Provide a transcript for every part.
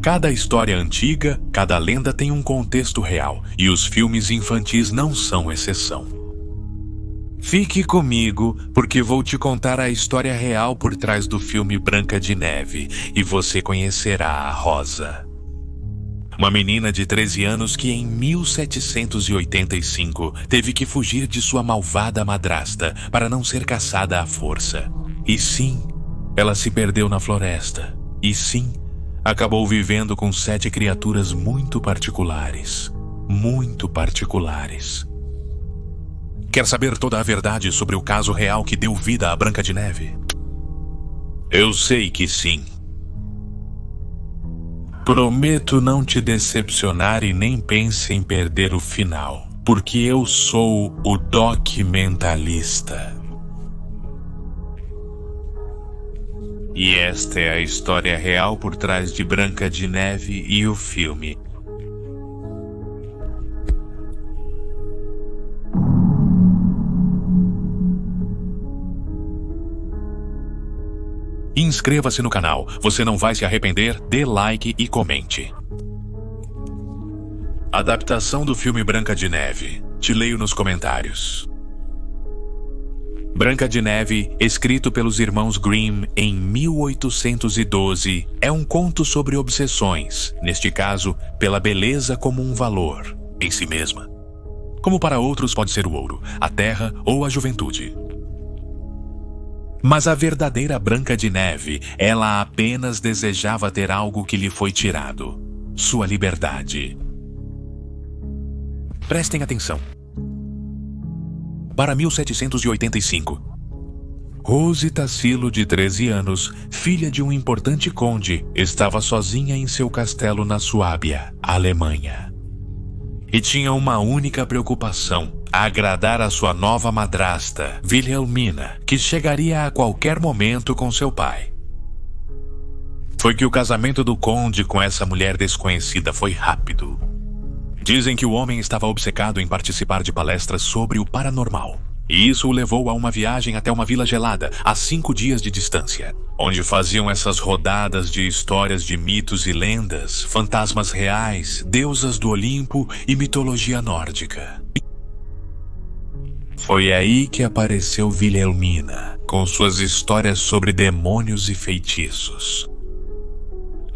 Cada história antiga, cada lenda tem um contexto real, e os filmes infantis não são exceção. Fique comigo, porque vou te contar a história real por trás do filme Branca de Neve, e você conhecerá a Rosa. Uma menina de 13 anos que em 1785 teve que fugir de sua malvada madrasta para não ser caçada à força. E sim, ela se perdeu na floresta. E sim, acabou vivendo com 7 criaturas muito particulares. Muito particulares. Quer saber toda a verdade sobre o caso real que deu vida à Branca de Neve? Eu sei que sim. Prometo não te decepcionar e nem pense em perder o final, porque eu sou o documentalista. E esta é a história real por trás de Branca de Neve e o filme. Inscreva-se no canal, você não vai se arrepender, dê like e comente. Adaptação do filme Branca de Neve. Te leio nos comentários. Branca de Neve, escrito pelos irmãos Grimm em 1812, é um conto sobre obsessões, neste caso, pela beleza como um valor em si mesma. Como para outros pode ser o ouro, a terra ou a juventude. Mas a verdadeira Branca de Neve, ela apenas desejava ter algo que lhe foi tirado: sua liberdade. Prestem atenção. Para 1785. Rose Tassilo, de 13 anos, filha de um importante conde, estava sozinha em seu castelo na Suábia, Alemanha. E tinha uma única preocupação: agradar a sua nova madrasta, Wilhelmina, que chegaria a qualquer momento com seu pai. Foi que o casamento do conde com essa mulher desconhecida foi rápido. Dizem que o homem estava obcecado em participar de palestras sobre o paranormal. E isso o levou a uma viagem até uma vila gelada, a 5 dias de distância, onde faziam essas rodadas de histórias de mitos e lendas, fantasmas reais, deusas do Olimpo e mitologia nórdica. Foi aí que apareceu Wilhelmina, com suas histórias sobre demônios e feitiços.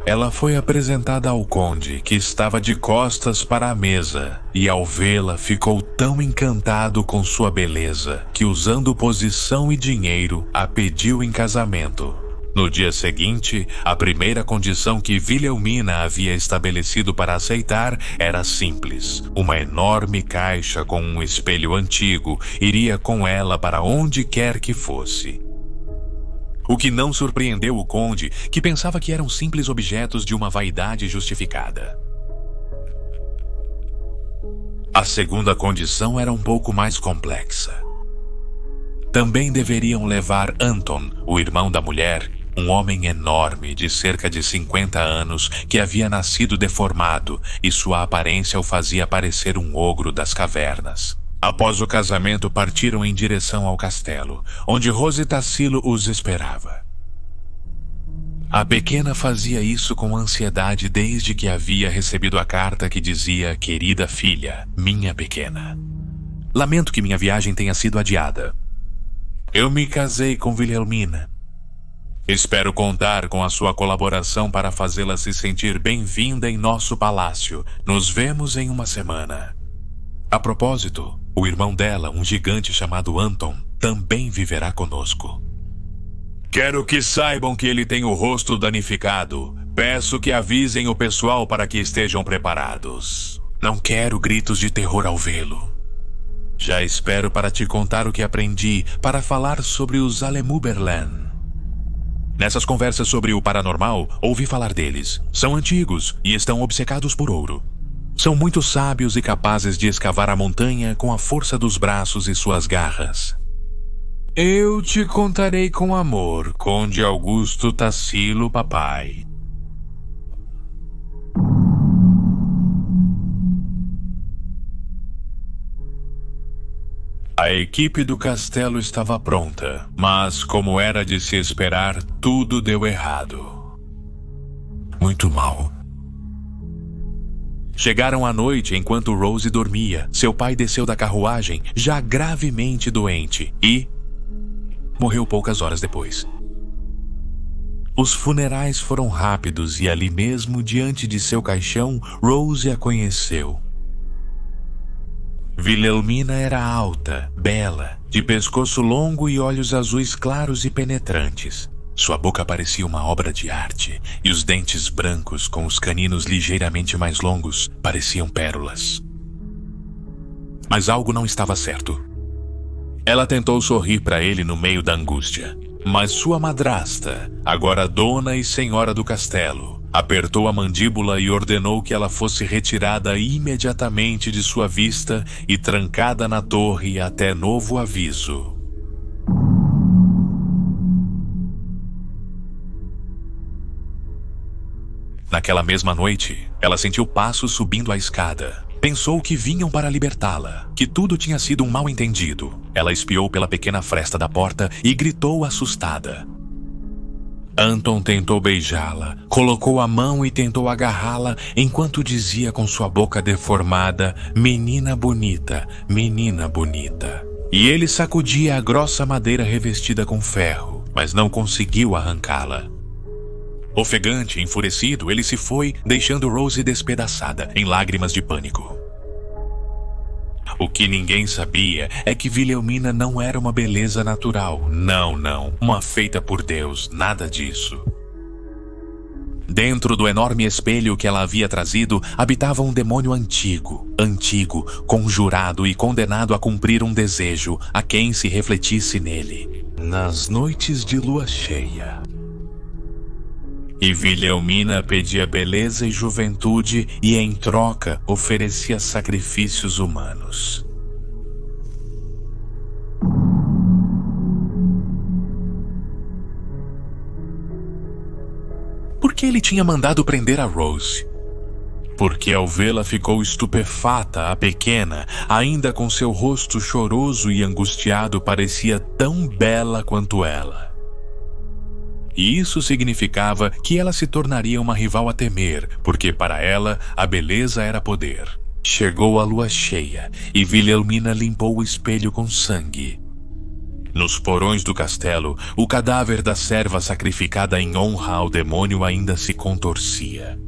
Ela foi apresentada ao conde, que estava de costas para a mesa, e ao vê-la ficou tão encantado com sua beleza que, usando posição e dinheiro, a pediu em casamento. No dia seguinte, a primeira condição que Wilhelmina havia estabelecido para aceitar era simples: uma enorme caixa com um espelho antigo iria com ela para onde quer que fosse. O que não surpreendeu o conde, que pensava que eram simples objetos de uma vaidade justificada. A segunda condição era um pouco mais complexa. Também deveriam levar Anton, o irmão da mulher, um homem enorme de cerca de 50 anos que havia nascido deformado e sua aparência o fazia parecer um ogro das cavernas. Após o casamento, partiram em direção ao castelo, onde Rose Tassilo os esperava. A pequena fazia isso com ansiedade desde que havia recebido a carta que dizia: "Querida filha, minha pequena. Lamento que minha viagem tenha sido adiada. Eu me casei com Wilhelmina. Espero contar com a sua colaboração para fazê-la se sentir bem-vinda em nosso palácio. Nos vemos em uma semana." A propósito, o irmão dela, um gigante chamado Anton, também viverá conosco. Quero que saibam que ele tem o rosto danificado. Peço que avisem o pessoal para que estejam preparados. Não quero gritos de terror ao vê-lo. Já espero para te contar o que aprendi para falar sobre os Alemuberlen. Nessas conversas sobre o paranormal, ouvi falar deles. São antigos e estão obcecados por ouro. São muito sábios e capazes de escavar a montanha com a força dos braços e suas garras. Eu te contarei com amor, Conde Augusto Tassilo, papai. A equipe do castelo estava pronta, mas, como era de se esperar, tudo deu errado. Muito mal. Chegaram à noite enquanto Rose dormia. Seu pai desceu da carruagem, já gravemente doente, e morreu poucas horas depois. Os funerais foram rápidos e ali mesmo, diante de seu caixão, Rose a conheceu. Wilhelmina era alta, bela, de pescoço longo e olhos azuis claros e penetrantes. Sua boca parecia uma obra de arte, e os dentes brancos, com os caninos ligeiramente mais longos, pareciam pérolas. Mas algo não estava certo. Ela tentou sorrir para ele no meio da angústia, mas sua madrasta, agora dona e senhora do castelo, apertou a mandíbula e ordenou que ela fosse retirada imediatamente de sua vista e trancada na torre até novo aviso. Naquela mesma noite, ela sentiu passos subindo a escada. Pensou que vinham para libertá-la, que tudo tinha sido um mal-entendido. Ela espiou pela pequena fresta da porta e gritou assustada. Anton tentou beijá-la, colocou a mão e tentou agarrá-la enquanto dizia com sua boca deformada: menina bonita, menina bonita. E ele sacudia a grossa madeira revestida com ferro, mas não conseguiu arrancá-la. Ofegante, enfurecido, ele se foi, deixando Rose despedaçada, em lágrimas de pânico. O que ninguém sabia é que Wilhelmina não era uma beleza natural. Não, uma feita por Deus, nada disso. Dentro do enorme espelho que ela havia trazido, habitava um demônio antigo, conjurado e condenado a cumprir um desejo a quem se refletisse nele, nas noites de lua cheia. E Wilhelmina pedia beleza e juventude e, em troca, oferecia sacrifícios humanos. Por que ele tinha mandado prender a Rose? Porque ao vê-la ficou estupefata, a pequena, ainda com seu rosto choroso e angustiado, parecia tão bela quanto ela. E isso significava que ela se tornaria uma rival a temer, porque para ela a beleza era poder. Chegou a lua cheia e Wilhelmina limpou o espelho com sangue. Nos porões do castelo, o cadáver da serva sacrificada em honra ao demônio ainda se contorcia.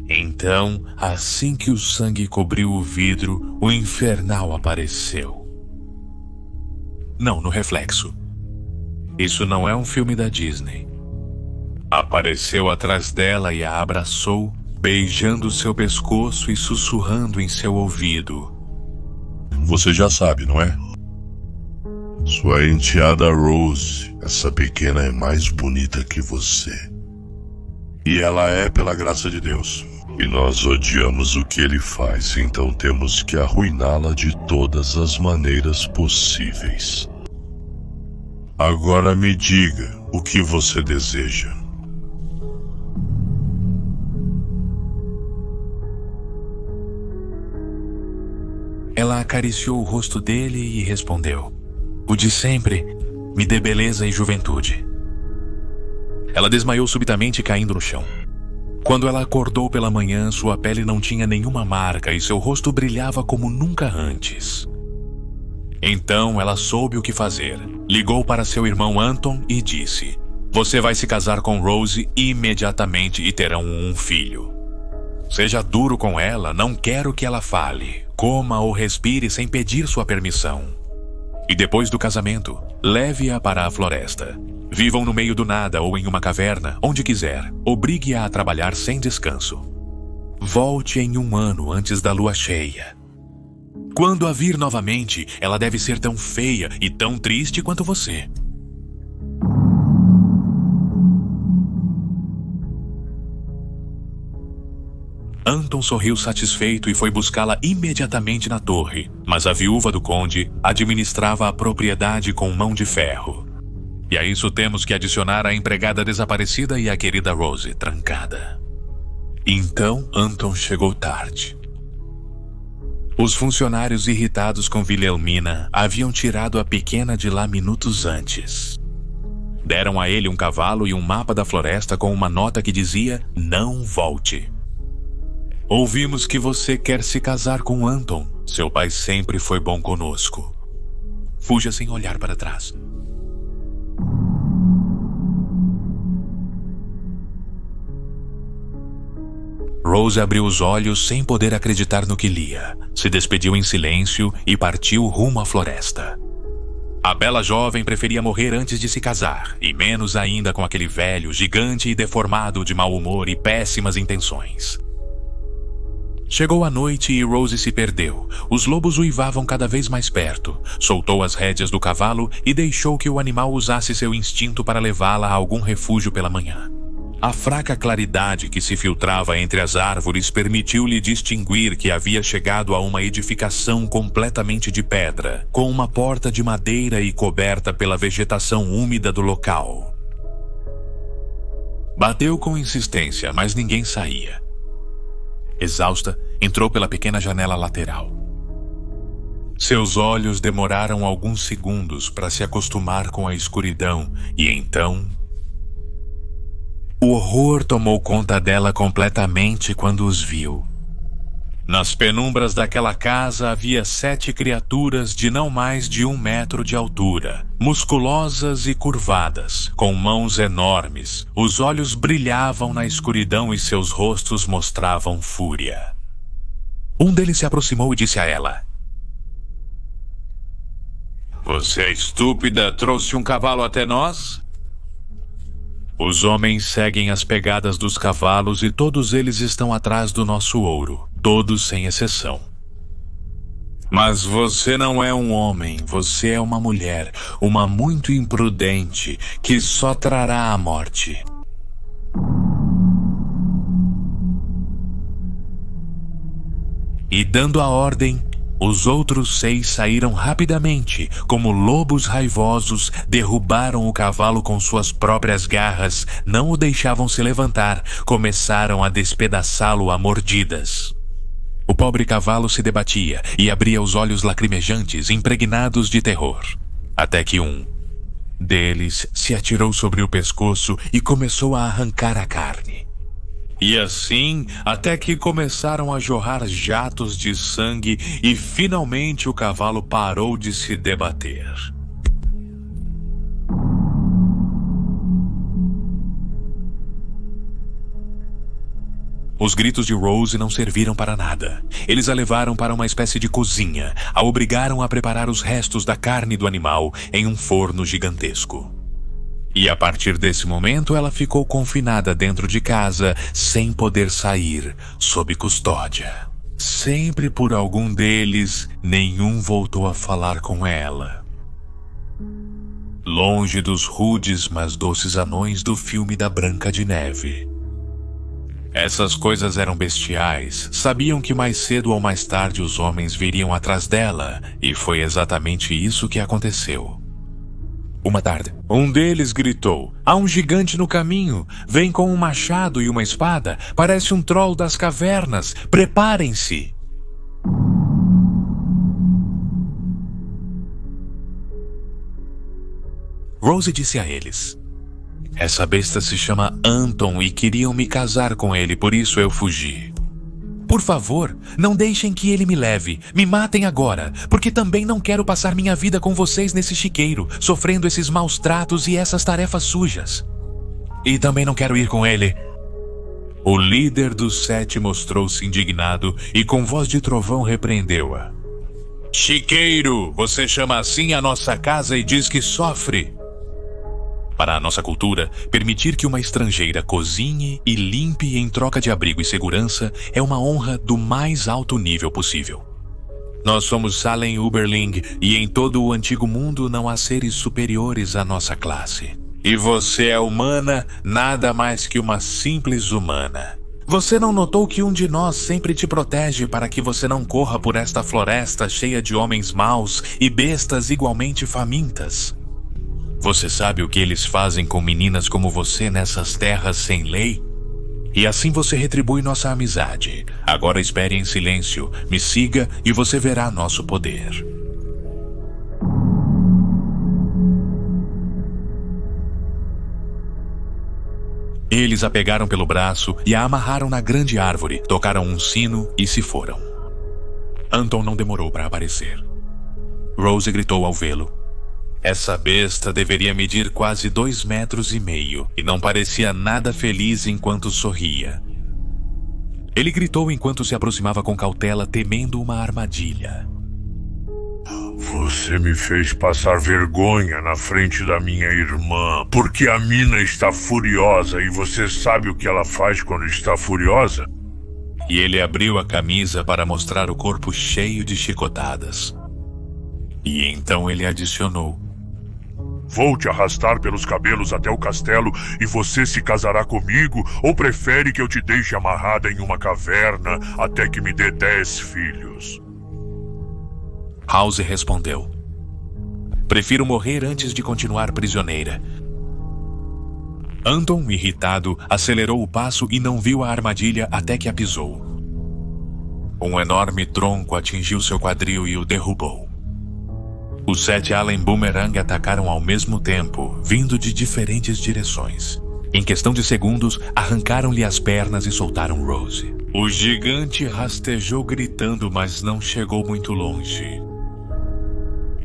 Então, assim que o sangue cobriu o vidro, o infernal apareceu. Não, no reflexo. Isso não é um filme da Disney. Apareceu atrás dela e a abraçou, beijando seu pescoço e sussurrando em seu ouvido. Você já sabe, não é? Sua enteada Rose, essa pequena é mais bonita que você. E ela é pela graça de Deus. E nós odiamos o que ele faz, então temos que arruiná-la de todas as maneiras possíveis. Agora me diga o que você deseja. Ela acariciou o rosto dele e respondeu: o de sempre, me dê beleza e juventude. Ela desmaiou subitamente, caindo no chão. Quando ela acordou pela manhã, sua pele não tinha nenhuma marca e seu rosto brilhava como nunca antes. Então ela soube o que fazer. Ligou para seu irmão Anton e disse: você vai se casar com Rose imediatamente e terão um filho. Seja duro com ela, não quero que ela fale, coma ou respire sem pedir sua permissão. E depois do casamento, leve-a para a floresta. Vivam no meio do nada ou em uma caverna, onde quiser. Obrigue-a a trabalhar sem descanso. Volte em 1 ano antes da lua cheia. Quando a vir novamente, ela deve ser tão feia e tão triste quanto você. Anton sorriu satisfeito e foi buscá-la imediatamente na torre, mas a viúva do conde administrava a propriedade com mão de ferro. E a isso temos que adicionar a empregada desaparecida e a querida Rose trancada. Então Anton chegou tarde. Os funcionários irritados com Wilhelmina haviam tirado a pequena de lá minutos antes. Deram a ele um cavalo e um mapa da floresta com uma nota que dizia: não volte. Ouvimos que você quer se casar com Anton. Seu pai sempre foi bom conosco. Fuja sem olhar para trás. Rose abriu os olhos sem poder acreditar no que lia. Se despediu em silêncio e partiu rumo à floresta. A bela jovem preferia morrer antes de se casar, e menos ainda com aquele velho, gigante e deformado de mau humor e péssimas intenções. Chegou a noite e Rose se perdeu. Os lobos uivavam cada vez mais perto. Soltou as rédeas do cavalo e deixou que o animal usasse seu instinto para levá-la a algum refúgio pela manhã. A fraca claridade que se filtrava entre as árvores permitiu-lhe distinguir que havia chegado a uma edificação completamente de pedra, com uma porta de madeira e coberta pela vegetação úmida do local. Bateu com insistência, mas ninguém saía. Exausta, entrou pela pequena janela lateral. Seus olhos demoraram alguns segundos para se acostumar com a escuridão e então... o horror tomou conta dela completamente quando os viu. Nas penumbras daquela casa havia 7 criaturas de não mais de 1 metro de altura, musculosas e curvadas, com mãos enormes. Os olhos brilhavam na escuridão e seus rostos mostravam fúria. Um deles se aproximou e disse a ela: "Você, estúpida, trouxe um cavalo até nós?" Os homens seguem as pegadas dos cavalos e todos eles estão atrás do nosso ouro, todos sem exceção. Mas você não é um homem, você é uma mulher, uma muito imprudente, que só trará a morte. E dando a ordem, os outros 6 saíram rapidamente, como lobos raivosos, derrubaram o cavalo com suas próprias garras, não o deixavam se levantar, começaram a despedaçá-lo a mordidas. O pobre cavalo se debatia e abria os olhos lacrimejantes, impregnados de terror. Até que um deles se atirou sobre o pescoço e começou a arrancar a carne. E assim, até que começaram a jorrar jatos de sangue e finalmente o cavalo parou de se debater. Os gritos de Rose não serviram para nada. Eles a levaram para uma espécie de cozinha, a obrigaram a preparar os restos da carne do animal em um forno gigantesco. E a partir desse momento ela ficou confinada dentro de casa, sem poder sair, sob custódia. Sempre por algum deles, nenhum voltou a falar com ela. Longe dos rudes, mas doces anões do filme da Branca de Neve. Essas coisas eram bestiais, sabiam que mais cedo ou mais tarde os homens viriam atrás dela, e foi exatamente isso que aconteceu. Uma tarde, um deles gritou: "Há um gigante no caminho! Vem com um machado e uma espada! Parece um troll das cavernas! Preparem-se!" Rose disse a eles: "Essa besta se chama Anton e queriam me casar com ele, por isso eu fugi. Por favor, não deixem que ele me leve. Me matem agora, porque também não quero passar minha vida com vocês nesse chiqueiro, sofrendo esses maus tratos e essas tarefas sujas. E também não quero ir com ele." O líder dos 7 mostrou-se indignado e com voz de trovão repreendeu-a. "Chiqueiro, você chama assim a nossa casa e diz que sofre?" Para a nossa cultura, permitir que uma estrangeira cozinhe e limpe em troca de abrigo e segurança é uma honra do mais alto nível possível. Nós somos Salem Uberling e em todo o antigo mundo não há seres superiores à nossa classe. E você é humana, nada mais que uma simples humana. Você não notou que um de nós sempre te protege para que você não corra por esta floresta cheia de homens maus e bestas igualmente famintas? Você sabe o que eles fazem com meninas como você nessas terras sem lei? E assim você retribui nossa amizade. Agora espere em silêncio, me siga e você verá nosso poder." Eles a pegaram pelo braço e a amarraram na grande árvore, tocaram um sino e se foram. Anton não demorou para aparecer. Rose gritou ao vê-lo. Essa besta deveria medir quase 2,5 metros e não parecia nada feliz enquanto sorria. Ele gritou enquanto se aproximava com cautela, temendo uma armadilha. Você me fez passar vergonha na frente da minha irmã, porque a mina está furiosa e você sabe o que ela faz quando está furiosa? E ele abriu a camisa para mostrar o corpo cheio de chicotadas. E então ele adicionou: Vou te arrastar pelos cabelos até o castelo e você se casará comigo, ou prefere que eu te deixe amarrada em uma caverna até que me dê 10 filhos? House respondeu: Prefiro morrer antes de continuar prisioneira. Anton, irritado, acelerou o passo e não viu a armadilha até que a pisou. Um enorme tronco atingiu seu quadril e o derrubou. Os 7 Allen Boomerang atacaram ao mesmo tempo, vindo de diferentes direções. Em questão de segundos, arrancaram-lhe as pernas e soltaram Rose. O gigante rastejou gritando, mas não chegou muito longe.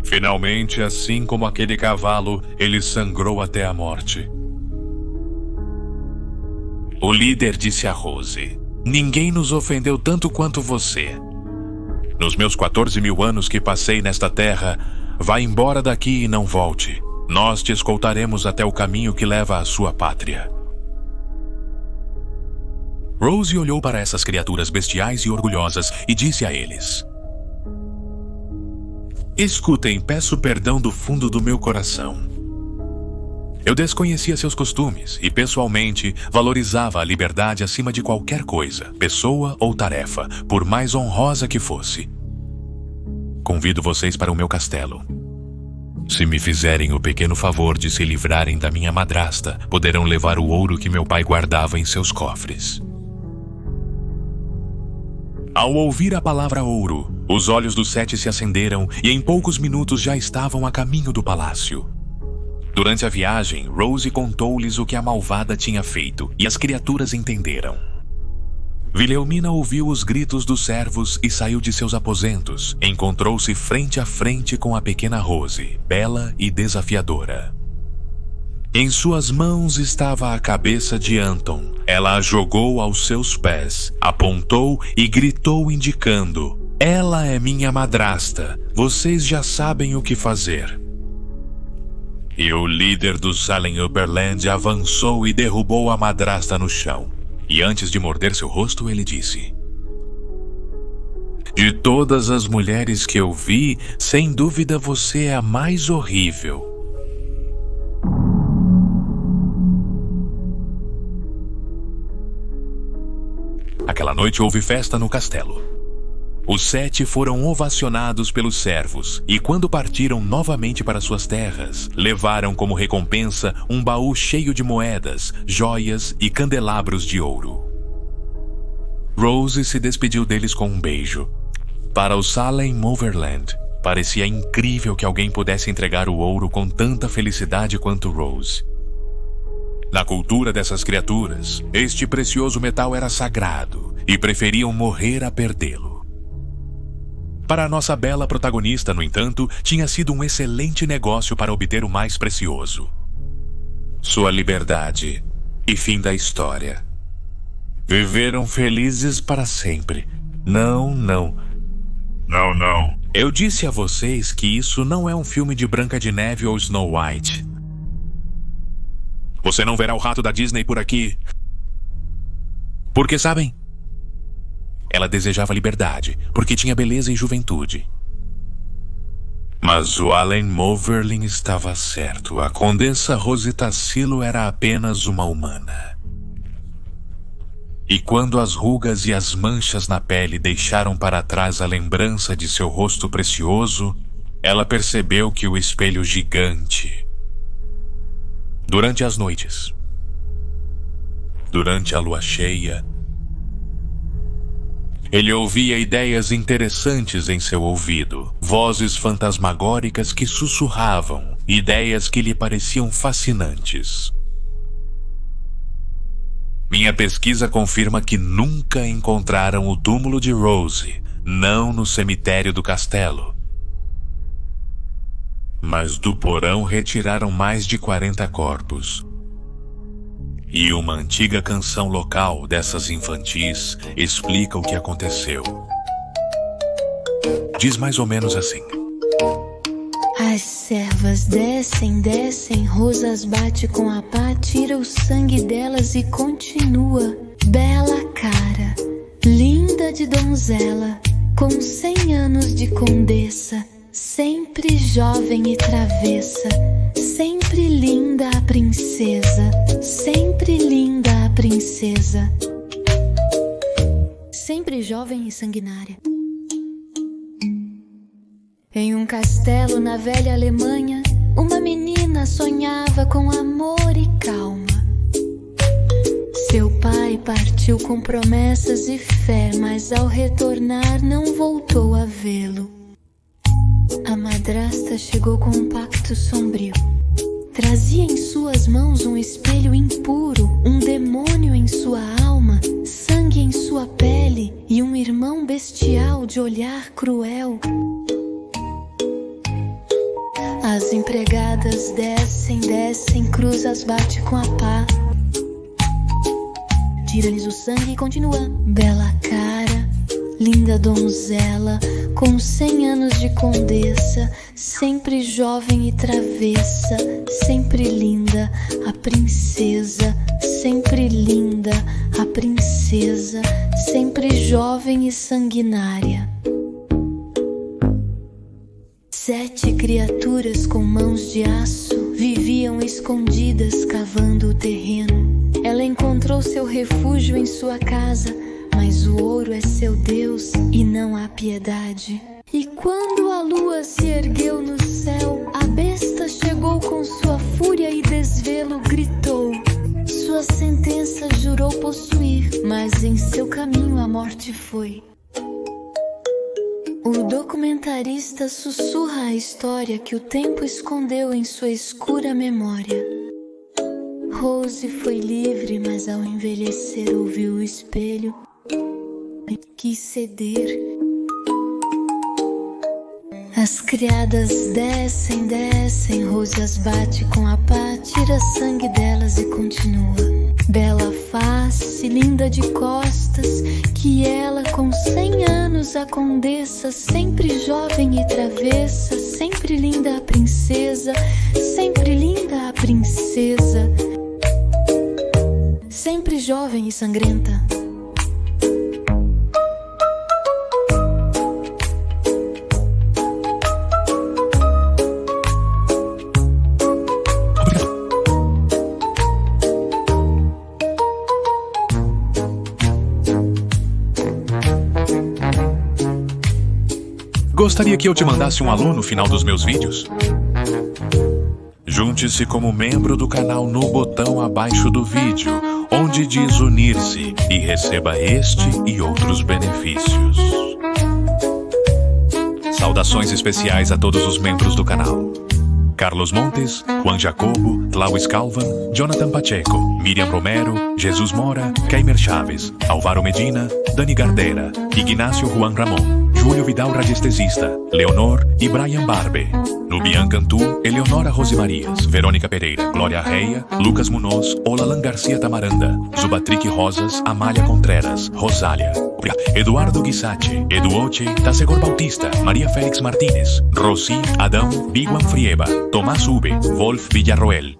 Finalmente, assim como aquele cavalo, ele sangrou até a morte. O líder disse a Rose: Ninguém nos ofendeu tanto quanto você. Nos meus 14.000 anos que passei nesta terra, vá embora daqui e não volte. Nós te escoltaremos até o caminho que leva à sua pátria. Rose olhou para essas criaturas bestiais e orgulhosas e disse a eles: Escutem, peço perdão do fundo do meu coração. Eu desconhecia seus costumes e, pessoalmente, valorizava a liberdade acima de qualquer coisa, pessoa ou tarefa, por mais honrosa que fosse. Convido vocês para o meu castelo. Se me fizerem o pequeno favor de se livrarem da minha madrasta, poderão levar o ouro que meu pai guardava em seus cofres. Ao ouvir a palavra ouro, os olhos dos 7 se acenderam e em poucos minutos já estavam a caminho do palácio. Durante a viagem, Rose contou-lhes o que a malvada tinha feito e as criaturas entenderam. Wilhelmina ouviu os gritos dos servos e saiu de seus aposentos. Encontrou-se frente a frente com a pequena Rose, bela e desafiadora. Em suas mãos estava a cabeça de Anton. Ela a jogou aos seus pés, apontou e gritou indicando: Ela é minha madrasta. Vocês já sabem o que fazer. E o líder dos Allen Upperland avançou e derrubou a madrasta no chão. E antes de morder seu rosto, ele disse: De todas as mulheres que eu vi, sem dúvida você é a mais horrível. Aquela noite houve festa no castelo. Os 7 foram ovacionados pelos servos e, quando partiram novamente para suas terras, levaram como recompensa um baú cheio de moedas, joias e candelabros de ouro. Rose se despediu deles com um beijo. Para os Allen Moverland, parecia incrível que alguém pudesse entregar o ouro com tanta felicidade quanto Rose. Na cultura dessas criaturas, este precioso metal era sagrado e preferiam morrer a perdê-lo. Para a nossa bela protagonista, no entanto, tinha sido um excelente negócio para obter o mais precioso: sua liberdade e fim da história. Viveram felizes para sempre. Não. Eu disse a vocês que isso não é um filme de Branca de Neve ou Snow White. Você não verá o rato da Disney por aqui. Porque, sabem? Ela desejava liberdade, porque tinha beleza e juventude. Mas o Allen Moverling estava certo. A Condessa Rose Tassilo era apenas uma humana. E quando as rugas e as manchas na pele deixaram para trás a lembrança de seu rosto precioso, ela percebeu que o espelho gigante... Durante as noites, durante a lua cheia, ele ouvia ideias interessantes em seu ouvido, vozes fantasmagóricas que sussurravam, ideias que lhe pareciam fascinantes. Minha pesquisa confirma que nunca encontraram o túmulo de Rose, não no cemitério do castelo. Mas do porão retiraram mais de 40 corpos. E uma antiga canção local dessas infantis explica o que aconteceu. Diz mais ou menos assim: as servas descem, descem, Rosas bate com a pá, tira o sangue delas e continua. Bela cara, linda de donzela, com 100 anos de condessa, sempre jovem e travessa, sempre linda a princesa, sempre linda a princesa, sempre jovem e sanguinária. Em um castelo na velha Alemanha, uma menina sonhava com amor e calma. Seu pai partiu com promessas e fé, mas ao retornar não voltou a vê-lo. A madrasta chegou com um pacto sombrio. Trazia em suas mãos um espelho impuro, um demônio em sua alma, sangue em sua pele e um irmão bestial de olhar cruel. As empregadas descem, descem, cruzas bate com a pá, tira-lhes o sangue e continua. Bela cara, linda donzela, com 100 anos de condessa, sempre jovem e travessa, sempre linda a princesa, sempre linda a princesa, sempre jovem e sanguinária. 7 criaturas com mãos de aço viviam escondidas cavando o terreno. Ela encontrou seu refúgio em sua casa, mas o ouro é seu Deus e não há piedade. E quando a lua se ergueu no céu, a besta chegou com sua fúria e desvelo gritou. Sua sentença jurou possuir, mas em seu caminho a morte foi. O documentarista sussurra a história que o tempo escondeu em sua escura memória. Rose foi livre, mas ao envelhecer ouviu o espelho e quis ceder. As criadas descem, descem, Rose as bate com a pá, tira sangue delas e continua. Bela face, linda de costas, que ela com 100 anos a condessa, sempre jovem e travessa, sempre linda a princesa, sempre linda a princesa, sempre jovem e sangrenta. Gostaria que eu te mandasse um alô no final dos meus vídeos? Junte-se como membro do canal no botão abaixo do vídeo, onde diz unir-se, e receba este e outros benefícios. Saudações especiais a todos os membros do canal: Carlos Montes, Juan Jacobo, Clauis Calvan, Jonathan Pacheco, Miriam Romero, Jesus Mora, Keimer Chaves, Álvaro Medina, Dani Gardera, Ignacio Juan Ramón, Júlio Vidal Radiestesista, Leonor e Brian Barbe. Nubian Cantu, Eleonora Rosemarias, Verônica Pereira, Glória Reia, Lucas Munoz, Olalan Garcia Tamaranda, Zubatrique Rosas, Amália Contreras, Rosália, Eduardo Guisate, Eduoche, Tassegor Bautista, Maria Félix Martínez, Rosy, Adão, Biguan Frieba, Tomás Ube, Wolf Villarroel,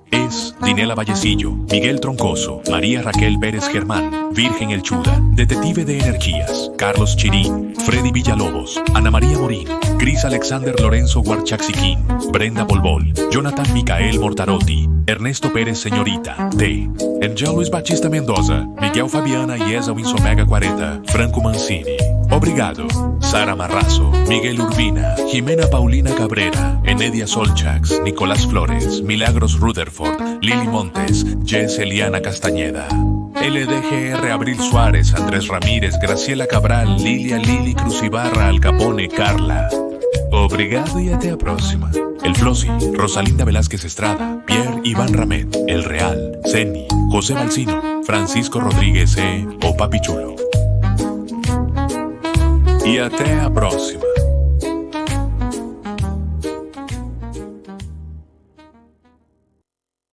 Dinela Vallecillo, Miguel Troncoso, María Raquel Pérez Germán, Virgen El Chuda, Detective de Energías, Carlos Chirín, Freddy Villalobos, Ana María Morín, Cris Alexander Lorenzo Guarchaxiquín, Brenda Bolbol, Jonathan Micael Mortarotti, Ernesto Pérez Señorita, T. Angel Luiz Batista Mendoza, Miguel Fabiana Iesa Winsomega 40, Franco Mancini. Obrigado. Sara Marrazo, Miguel Urbina, Jimena Paulina Cabrera, Enedia Solchax, Nicolás Flores, Milagros Rutherford, Lili Montes, Jess Eliana Castañeda, LDGR Abril Suárez, Andrés Ramírez, Graciela Cabral, Lilia Lili Crucibarra, Al Capone, Carla. Obrigado y até a próxima. El Flossi, Rosalinda Velázquez Estrada, Pierre Iván Ramet, El Real, Zeni, José Balsino, Francisco Rodrigues e O Papichulo. E até a próxima.